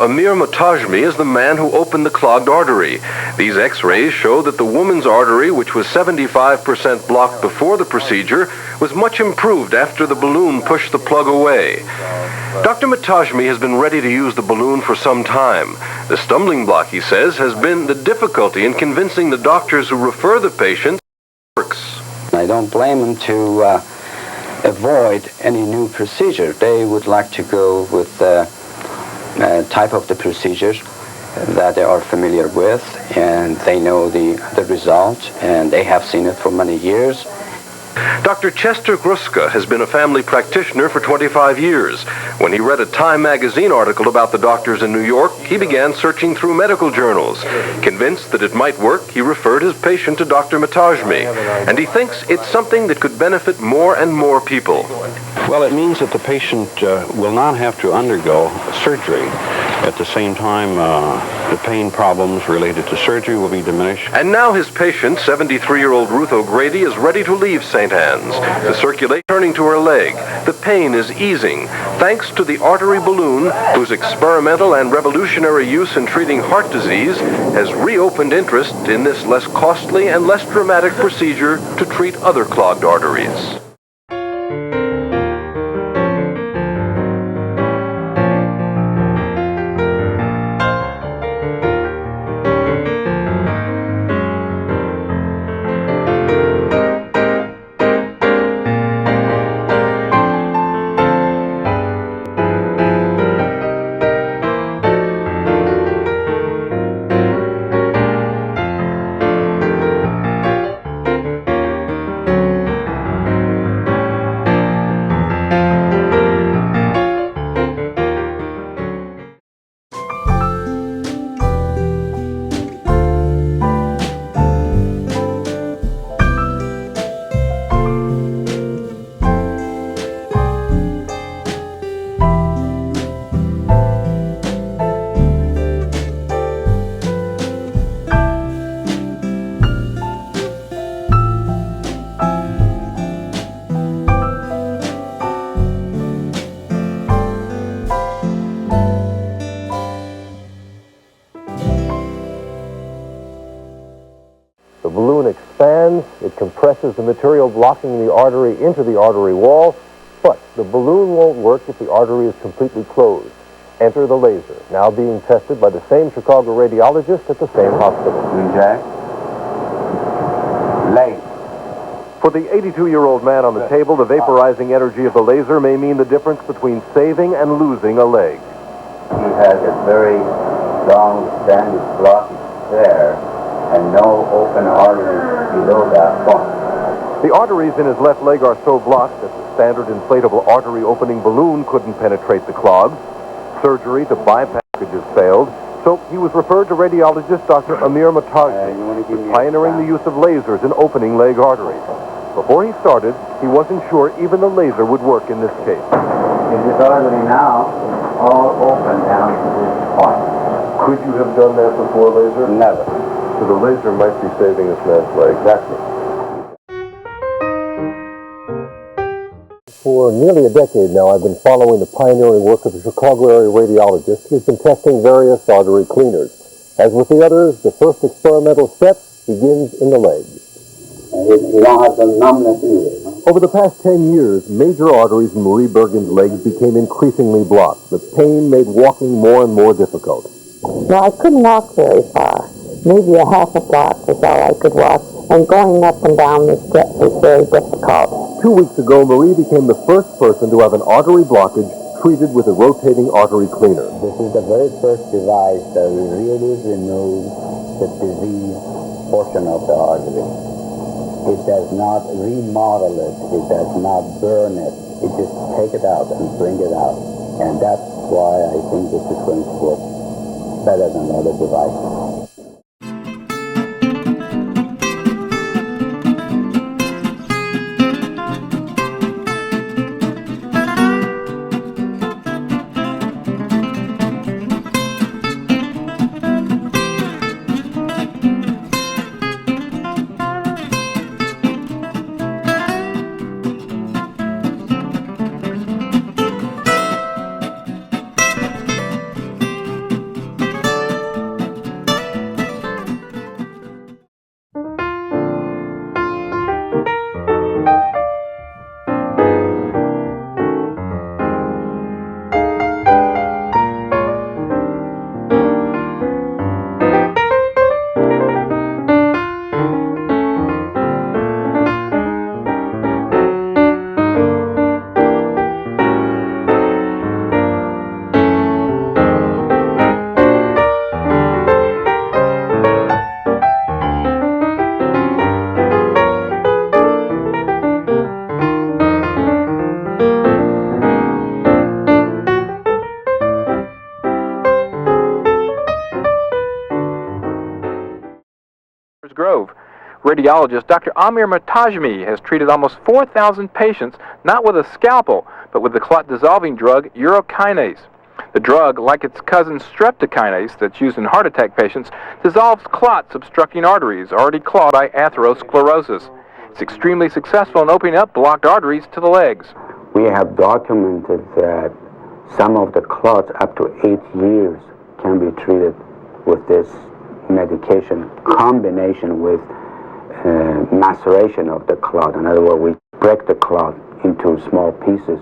Amir Motarjeme is the man who opened the clogged artery. These x-rays show that the woman's artery, which was 75% blocked before the procedure, was much improved after the balloon pushed the plug away. Dr. Motarjeme has been ready to use the balloon for some time. The stumbling block, he says, has been the difficulty in convincing the doctors who refer the patient it works. I don't blame them to avoid any new procedure. They would like to go with the type of the procedures that they are familiar with, and they know the result, and they have seen it for many years. Dr. Chester Gruska has been a family practitioner for 25 years. When he read a Time magazine article about the doctors in New York, he began searching through medical journals. Convinced that it might work, he referred his patient to Dr. Motarjeme, and he thinks it's something that could benefit more and more people. Well, it means that the patient will not have to undergo surgery. At the same time, the pain problems related to surgery will be diminished. And now his patient, 73-year-old Ruth O'Grady, is ready to leave St. Anne's. The circulation turning to her leg. The pain is easing, thanks to the artery balloon, whose experimental and revolutionary use in treating heart disease has reopened interest in this less costly and less dramatic procedure to treat other clogged arteries. The balloon expands, it compresses the material blocking the artery into the artery wall, but the balloon won't work if the artery is completely closed. Enter the laser, now being tested by the same Chicago radiologist at the same hospital. Jack. Late. For the 82-year-old man on the table, the vaporizing energy of the laser may mean the difference between saving and losing a leg. He has a very long standing blockage there, and no open arteries below that point. The arteries in his left leg are so blocked that the standard inflatable artery opening balloon couldn't penetrate the clogs. Surgery to bypass packages failed, so he was referred to radiologist Dr. Amir Motarjeme, who's pioneering the use of lasers in opening leg arteries. Before he started, he wasn't sure even the laser would work in this case. In this artery now, it's all open down to this point. Could you have done that before laser? Never. So the laser might be saving this man's leg. Exactly. For nearly a decade now, I've been following the pioneering work of a Chicago area radiologist who's been testing various artery cleaners. As with the others, the first experimental step begins in the legs. You don't have the numbness either. Over the past 10 years, major arteries in Marie Bergen's legs became increasingly blocked. The pain made walking more and more difficult. No, I couldn't walk very far. Maybe a half a block was all I could walk, and going up and down the steps was very difficult. 2 weeks ago, Marie became the first person to have an artery blockage treated with a rotating artery cleaner. This is the very first device that really removes the disease portion of the artery. It does not remodel it. It does not burn it. It just take it out and bring it out. And that's why I think this is going to work better than other devices. radiologist Dr. Amir Motarjeme has treated almost 4,000 patients, not with a scalpel, but with the clot-dissolving drug urokinase. The drug, like its cousin streptokinase that's used in heart attack patients, dissolves clots obstructing arteries already clogged by atherosclerosis. It's extremely successful in opening up blocked arteries to the legs. We have documented that some of the clots up to 8 years can be treated with this medication, combination with maceration of the clot. In other words, we break the clot into small pieces